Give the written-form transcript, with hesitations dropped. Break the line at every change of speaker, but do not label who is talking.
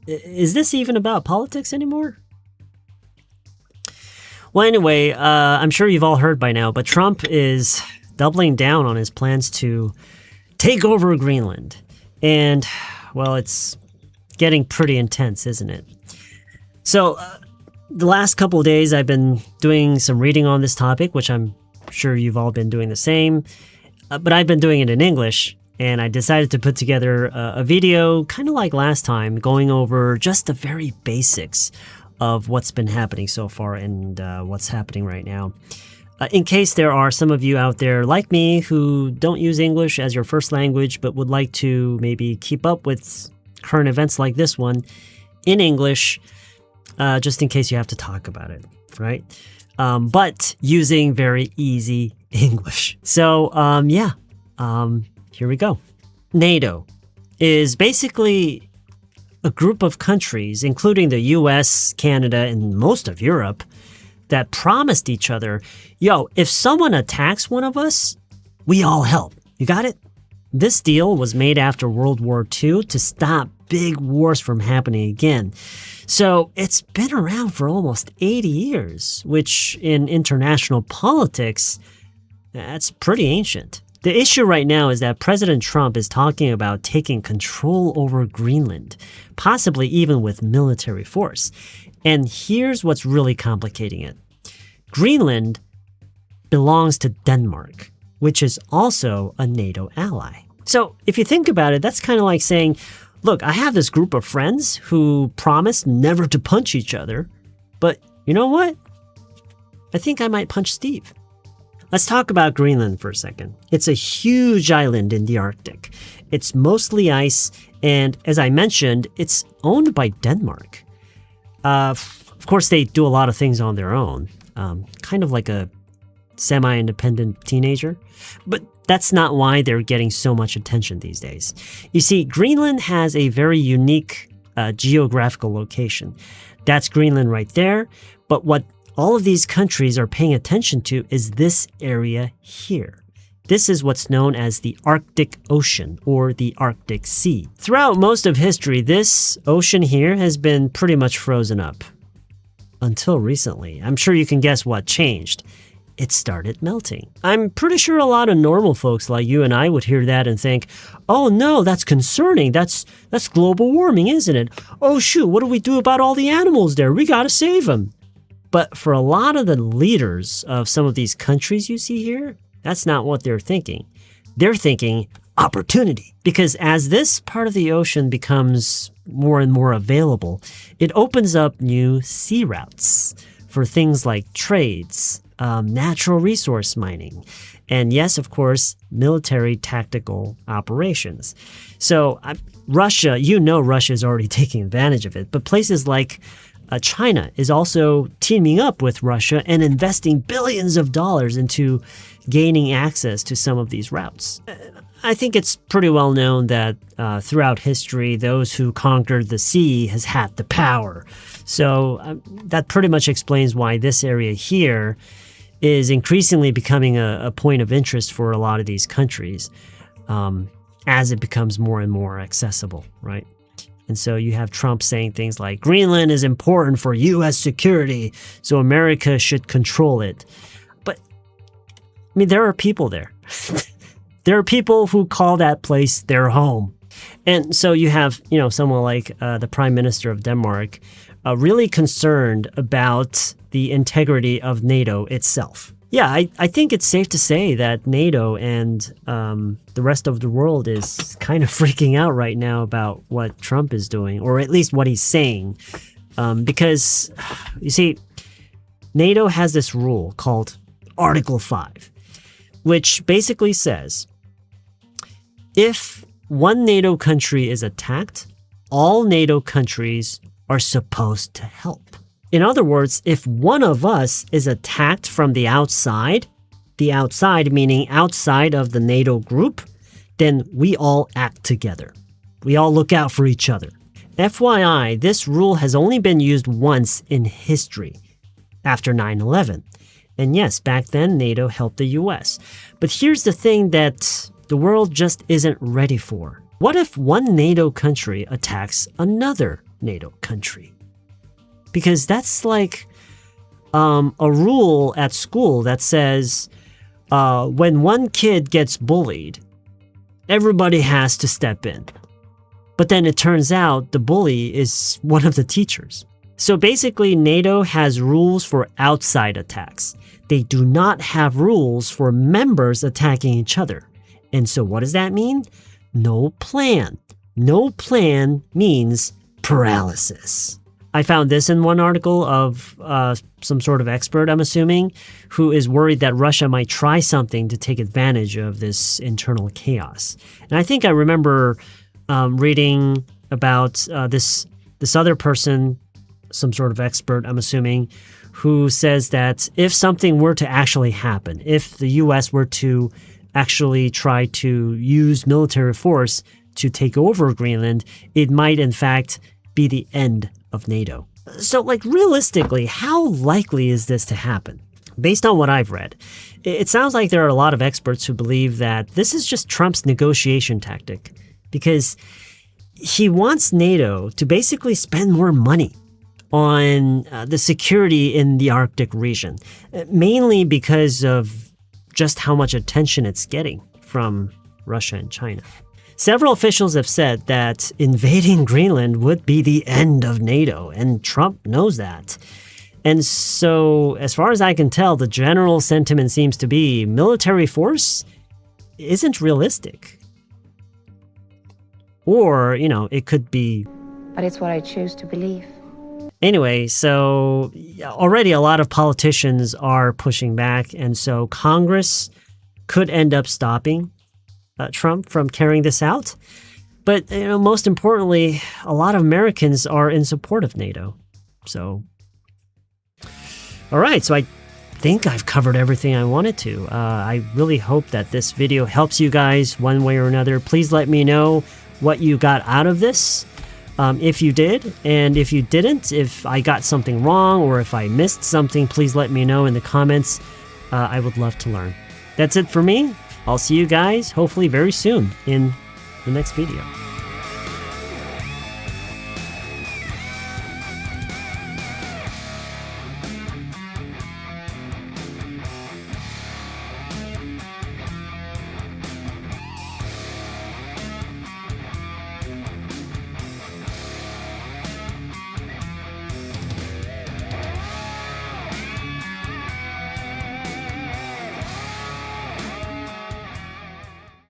Is this even about politics anymore? Well, anyway, I'm sure you've all heard by now, but Trump is doubling down on his plans to take over Greenland. And, well, it's getting pretty intense, isn't it? So, the last couple of days, I've been doing some reading on this topic, which I'm sure you've all been doing the same. But I've been doing it in English, and I decided to put together a video, kind of like last time, going over just the very basics of what's been happening so far and what's happening right now. In case there are some of you out there like me who don't use English as your first language, but would like to maybe keep up with current events like this one in English, just in case you have to talk about it, right? But using very easy English. So, here we go. NATO is basically a group of countries, including the US, Canada, and most of Europe, that promised each other, yo, if someone attacks one of us, we all help. You got it? This deal was made after World War II to stop big wars from happening again. So it's been around for almost 80 years, which in international politics, that's pretty ancient. The issue right now is that President Trump is talking about taking control over Greenland, possibly even with military force. And here's what's really complicating it. Greenland belongs to Denmark, which is also a NATO ally. So if you think about it, that's kind of like saying, look, I have this group of friends who promised never to punch each other, but you know what? I think I might punch Steve. Let's talk about Greenland for a second. It's a huge island in the Arctic. It's mostly ice, and as I mentioned, it's owned by Denmark. Of course, they do a lot of things on their own, kind of like a semi-independent teenager. But that's not why they're getting so much attention these days. You see, Greenland has a very unique geographical location. That's Greenland right there, but what all of these countries are paying attention to is this area here. This is what's known as the Arctic Ocean or the Arctic Sea. Throughout most of history, this ocean here has been pretty much frozen up. Until recently. I'm sure you can guess what changed. It started melting. I'm pretty sure a lot of normal folks like you and I would hear that and think, oh no, that's concerning. That's global warming, isn't it? Oh shoot, what do we do about all the animals there? We gotta save them. But for a lot of the leaders of some of these countries you see here, that's not what they're thinking. They're thinking opportunity. Because as this part of the ocean becomes more and more available, it opens up new sea routes for things like trades, natural resource mining, and yes, of course, military tactical operations. So Russia, Russia is already taking advantage of it, but places like China is also teaming up with Russia and investing billions of dollars into gaining access to some of these routes. I think it's pretty well known that throughout history, those who conquered the sea has had the power. So that pretty much explains why this area here is increasingly becoming a point of interest for a lot of these countries as it becomes more and more accessible, right? And so you have Trump saying things like, Greenland is important for U.S. security, so America should control it. But, I mean, there are people there. There are people who call that place their home. And so you have, someone like the Prime Minister of Denmark really concerned about the integrity of NATO itself. Yeah, I think it's safe to say that NATO and the rest of the world is kind of freaking out right now about what Trump is doing, or at least what he's saying. Because, you see, NATO has this rule called Article 5, which basically says, if one NATO country is attacked, all NATO countries are supposed to help. In other words, if one of us is attacked from the outside meaning outside of the NATO group, then we all act together. We all look out for each other. FYI, this rule has only been used once in history, after 9/11. And yes, back then NATO helped the US. But here's the thing that the world just isn't ready for. What if one NATO country attacks another NATO country. Because that's like a rule at school that says when one kid gets bullied, everybody has to step in. But then it turns out the bully is one of the teachers. So basically, NATO has rules for outside attacks. They do not have rules for members attacking each other. And so what does that mean? No plan. No plan means paralysis. I found this in one article of some sort of expert, I'm assuming, who is worried that Russia might try something to take advantage of this internal chaos. And I think I remember reading about this other person, some sort of expert, I'm assuming, who says that if something were to actually happen, if the U.S. were to actually try to use military force to take over Greenland, it might in fact be the end of NATO. So, like, realistically, how likely is this to happen? Based on what I've read, it sounds like there are a lot of experts who believe that this is just Trump's negotiation tactic, because he wants NATO to basically spend more money on the security in the Arctic region, mainly because of just how much attention it's getting from Russia and China. Several officials have said that invading Greenland would be the end of NATO, and Trump knows that. And so, as far as I can tell, the general sentiment seems to be military force isn't realistic. Or, it could be...
But it's what I choose to believe.
Anyway, so already a lot of politicians are pushing back, and so Congress could end up stopping Trump from carrying this out. But, most importantly, a lot of Americans are in support of NATO. So, all right, so I think I've covered everything I wanted to. I really hope that this video helps you guys one way or another. Please let me know what you got out of this. If you did, and if you didn't, if I got something wrong or if I missed something, please let me know in the comments. I would love to learn. That's it for me. I'll see you guys hopefully very soon in the next video.